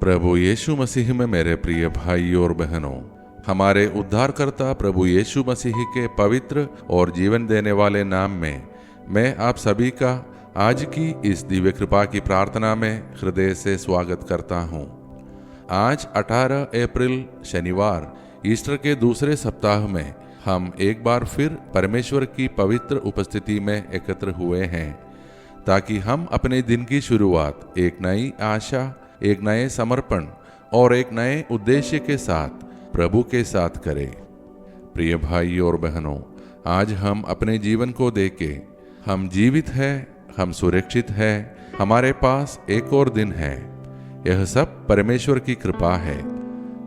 प्रभु यीशु मसीह में मेरे प्रिय भाइयों और बहनों, हमारे उद्धारकर्ता प्रभु यीशु मसीह के पवित्र और जीवन देने वाले नाम में मैं आप सभी का आज की इस दिव्य कृपा की प्रार्थना में हृदय से स्वागत करता हूँ। आज 18 अप्रैल शनिवार ईस्टर के दूसरे सप्ताह में हम एक बार फिर परमेश्वर की पवित्र उपस्थिति में एकत्र हुए हैं ताकि हम अपने दिन की शुरुआत एक नई आशा, एक नए समर्पण और एक नए उद्देश्य के साथ प्रभु के साथ करें। प्रिय भाई और बहनों, आज हम अपने जीवन को देके हम जीवित हैं, हम सुरक्षित हैं, हमारे पास एक और दिन है। यह सब परमेश्वर की कृपा है।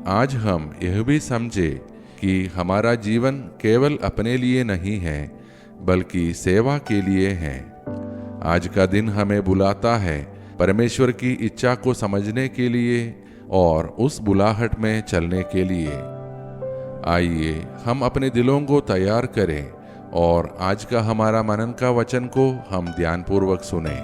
आज हम यह भी समझे कि हमारा जीवन केवल अपने लिए नहीं है बल्कि सेवा के लिए है। आज का दिन हमें बुलाता है परमेश्वर की इच्छा को समझने के लिए और उस बुलाहट में चलने के लिए। आइए हम अपने दिलों को तैयार करें और आज का हमारा मनन का वचन को हम ध्यानपूर्वक सुने।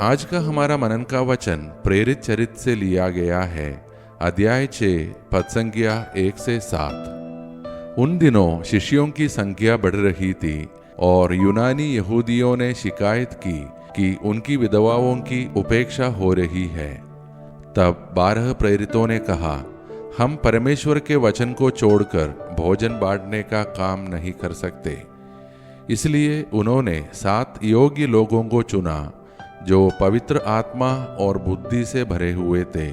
आज का हमारा मनन का वचन प्रेरित चरित्र से लिया गया है, अध्याय 6 पद संख्या 1 से 7। उन दिनों शिष्यों की संख्या बढ़ रही थी और यूनानी यहूदियों ने शिकायत की कि उनकी विधवाओं की उपेक्षा हो रही है। तब 12 प्रेरितों ने कहा, हम परमेश्वर के वचन को छोड़कर भोजन बांटने का काम नहीं कर सकते। इसलिए उन्होंने 7 योग्य लोगों को चुना जो पवित्र आत्मा और बुद्धि से भरे हुए थे।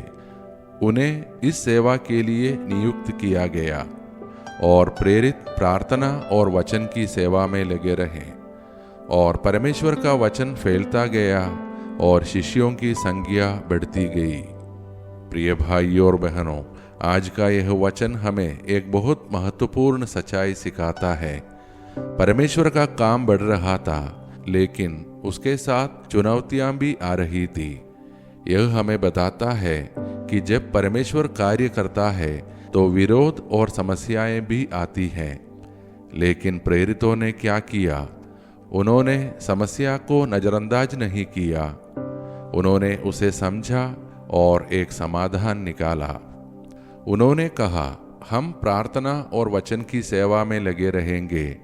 उन्हें इस सेवा के लिए नियुक्त किया गया और प्रेरित प्रार्थना और वचन की सेवा में लगे रहे। और परमेश्वर का वचन फैलता गया और शिष्यों की संख्या बढ़ती गई। प्रिय भाइयों और बहनों, आज का यह वचन हमें एक बहुत महत्वपूर्ण सच्चाई सिखाता है। परमेश्वर का काम बढ़ रहा था, लेकिन उसके साथ चुनौतियां भी आ रही थी। यह हमें बताता है कि जब परमेश्वर कार्य करता है तो विरोध और समस्याएं भी आती हैं। लेकिन प्रेरितों ने क्या किया? उन्होंने समस्या को नजरअंदाज नहीं किया। उन्होंने उसे समझा और एक समाधान निकाला। उन्होंने कहा, हम प्रार्थना और वचन की सेवा में लगे रहेंगे,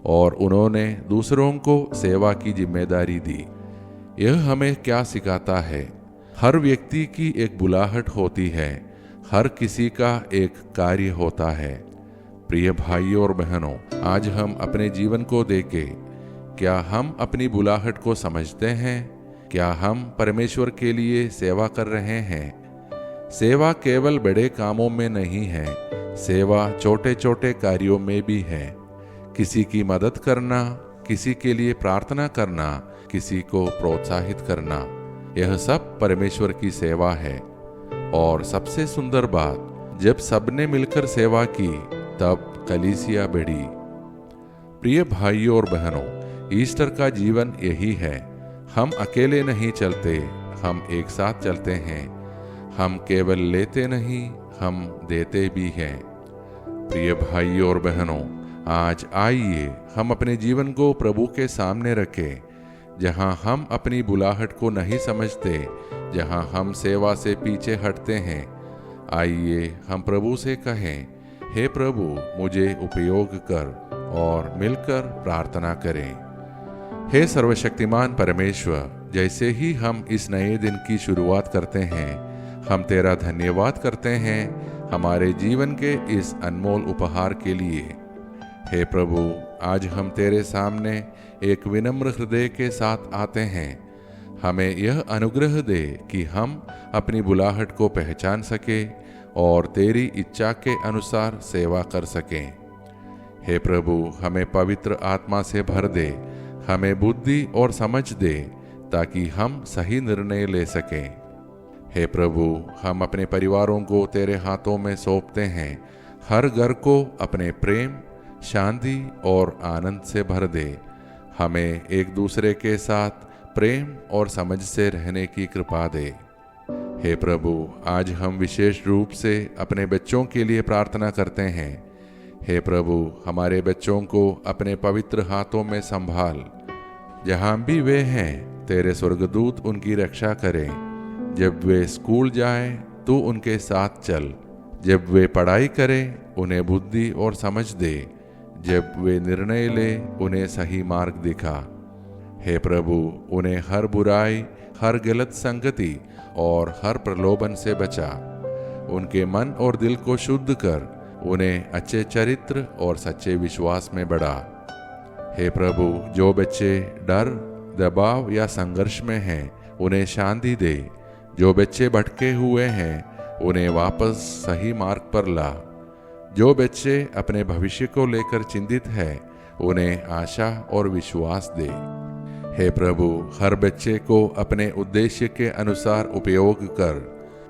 और उन्होंने दूसरों को सेवा की जिम्मेदारी दी। यह हमें क्या सिखाता है? हर व्यक्ति की एक बुलाहट होती है, हर किसी का एक कार्य होता है। प्रिय भाइयों और बहनों, आज हम अपने जीवन को देखें। क्या हम अपनी बुलाहट को समझते हैं? क्या हम परमेश्वर के लिए सेवा कर रहे हैं? सेवा केवल बड़े कामों में नहीं है, सेवा छोटे छोटे कार्यों में भी है। किसी की मदद करना, किसी के लिए प्रार्थना करना, किसी को प्रोत्साहित करना, यह सब परमेश्वर की सेवा है। और सबसे सुंदर बात, जब सबने मिलकर सेवा की तब कलीसिया बढ़ी। प्रिय भाइयों और बहनों, ईस्टर का जीवन यही है। हम अकेले नहीं चलते, हम एक साथ चलते हैं। हम केवल लेते नहीं, हम देते भी हैं। प्रिय भाइयों और बहनों, आज आइए हम अपने जीवन को प्रभु के सामने रखें। जहां हम अपनी बुलाहट को नहीं समझते, जहां हम सेवा से पीछे हटते हैं, आइए हम प्रभु से कहें, हे प्रभु, मुझे उपयोग कर, और मिलकर प्रार्थना करें। हे सर्वशक्तिमान परमेश्वर, जैसे ही हम इस नए दिन की शुरुआत करते हैं, हम तेरा धन्यवाद करते हैं हमारे जीवन के इस अनमोल उपहार के लिए। हे प्रभु, आज हम तेरे सामने एक विनम्र हृदय के साथ आते हैं। हमें यह अनुग्रह दे कि हम अपनी बुलाहट को पहचान सके और तेरी इच्छा के अनुसार सेवा कर सकें। हे प्रभु, हमें पवित्र आत्मा से भर दे, हमें बुद्धि और समझ दे ताकि हम सही निर्णय ले सकें। हे प्रभु, हम अपने परिवारों को तेरे हाथों में सौंपते हैं। हर घर को अपने प्रेम, शांति और आनंद से भर दे। हमें एक दूसरे के साथ प्रेम और समझ से रहने की कृपा दे। हे प्रभु, आज हम विशेष रूप से अपने बच्चों के लिए प्रार्थना करते हैं। हे प्रभु, हमारे बच्चों को अपने पवित्र हाथों में संभाल। जहाँ भी वे हैं, तेरे स्वर्गदूत उनकी रक्षा करें। जब वे स्कूल जाएं, तू उनके साथ चल। जब वे पढ़ाई करें उन्हें बुद्धि और समझ दे। जब वे निर्णय ले उन्हें सही मार्ग दिखा। हे प्रभु, उन्हें हर बुराई, हर गलत संगति और हर प्रलोभन से बचा। उनके मन और दिल को शुद्ध कर उन्हें अच्छे चरित्र और सच्चे विश्वास में बढ़ा। हे प्रभु, जो बच्चे डर, दबाव या संघर्ष में हैं उन्हें शांति दे। जो बच्चे भटके हुए हैं उन्हें वापस सही मार्ग पर ला। जो बच्चे अपने भविष्य को लेकर चिंतित हैं उन्हें आशा और विश्वास दे। हे प्रभु, हर बच्चे को अपने उद्देश्य के अनुसार उपयोग कर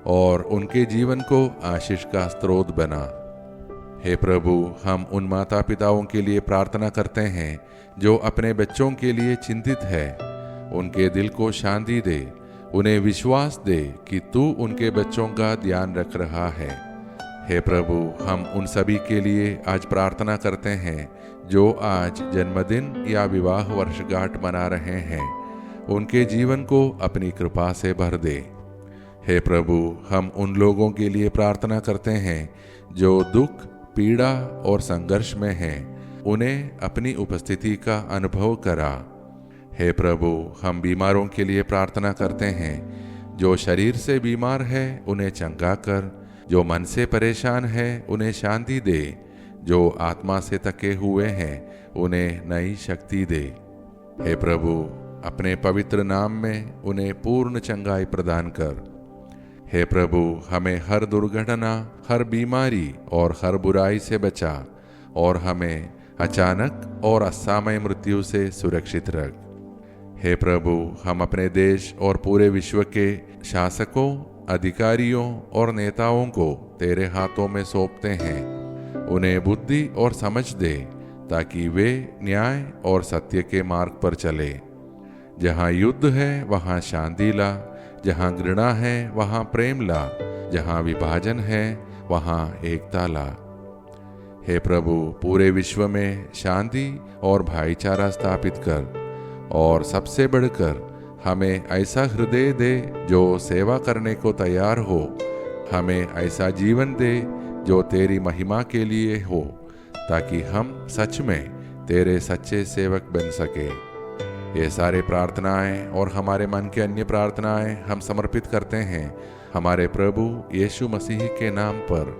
और उनके जीवन को आशीष का स्रोत बना। हे प्रभु, हम उन माता पिताओं के लिए प्रार्थना करते हैं जो अपने बच्चों के लिए चिंतित है। उनके दिल को शांति दे। उन्हें विश्वास दे कि तू उनके बच्चों का ध्यान रख रहा है। हे प्रभु, हम उन सभी के लिए आज प्रार्थना करते हैं जो आज जन्मदिन या विवाह वर्षगांठ मना रहे हैं। उनके जीवन को अपनी कृपा से भर दे। हे प्रभु, हम उन लोगों के लिए प्रार्थना करते हैं जो दुख, पीड़ा और संघर्ष में हैं। उन्हें अपनी उपस्थिति का अनुभव करा। हे प्रभु, हम बीमारों के लिए प्रार्थना करते हैं। जो शरीर से बीमार है उन्हें चंगा कर। जो मन से परेशान है उन्हें शांति दे। जो आत्मा से थके हुए हैं उन्हें नई शक्ति दे। हे प्रभु, अपने पवित्र नाम में उन्हें पूर्ण चंगाई प्रदान कर। हे प्रभु, हमें हर दुर्घटना, हर बीमारी और हर बुराई से बचा और हमें अचानक और असामयिक मृत्यु से सुरक्षित रख। हे प्रभु, हम अपने देश और पूरे विश्व के शासकों, अधिकारियों और नेताओं को तेरे हाथों में सौंपते हैं। उन्हें बुद्धि और समझ दे ताकि वे न्याय और सत्य के मार्ग पर चले। जहाँ युद्ध है वहाँ शांति ला। जहाँ घृणा है वहाँ प्रेम ला। जहाँ विभाजन है वहाँ एकता ला। हे प्रभु, पूरे विश्व में शांति और भाईचारा स्थापित कर और सबसे बढ़कर हमें ऐसा हृदय दे जो सेवा करने को तैयार हो। हमें ऐसा जीवन दे जो तेरी महिमा के लिए हो, ताकि हम सच में तेरे सच्चे सेवक बन सके। ये सारे प्रार्थनाएं और हमारे मन के अन्य प्रार्थनाएं हम समर्पित करते हैं हमारे प्रभु यीशु मसीह के नाम पर।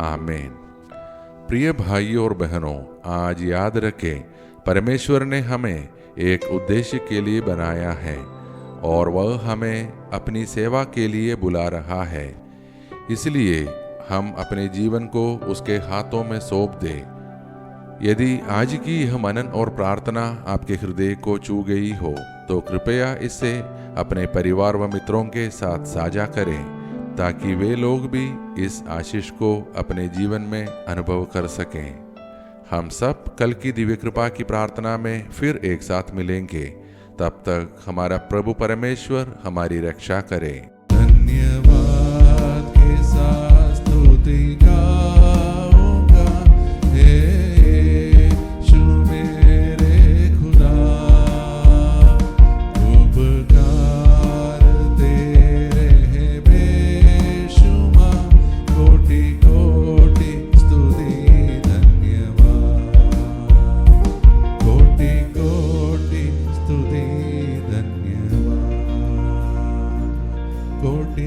आमीन। प्रिय भाइयों और बहनों, आज याद रखें, परमेश्वर ने हमें एक उद्देश्य के लिए बनाया है और वह हमें अपनी सेवा के लिए बुला रहा है। इसलिए हम अपने जीवन को उसके हाथों में सौंप दें। यदि आज की यह मनन और प्रार्थना आपके हृदय को छू गई हो तो कृपया इसे अपने परिवार व मित्रों के साथ साझा करें, ताकि वे लोग भी इस आशीष को अपने जीवन में अनुभव कर सकें। हम सब कल की दिव्य कृपा की प्रार्थना में फिर एक साथ मिलेंगे। तब तक हमारा प्रभु परमेश्वर हमारी रक्षा करे। धन्यवाद के साथ स्तुति गाऊंगा, हे यीशु मेरे खुदा। उपकार तेरे हैं बेशुमार, कोटि कोटि स्तुति। कोटि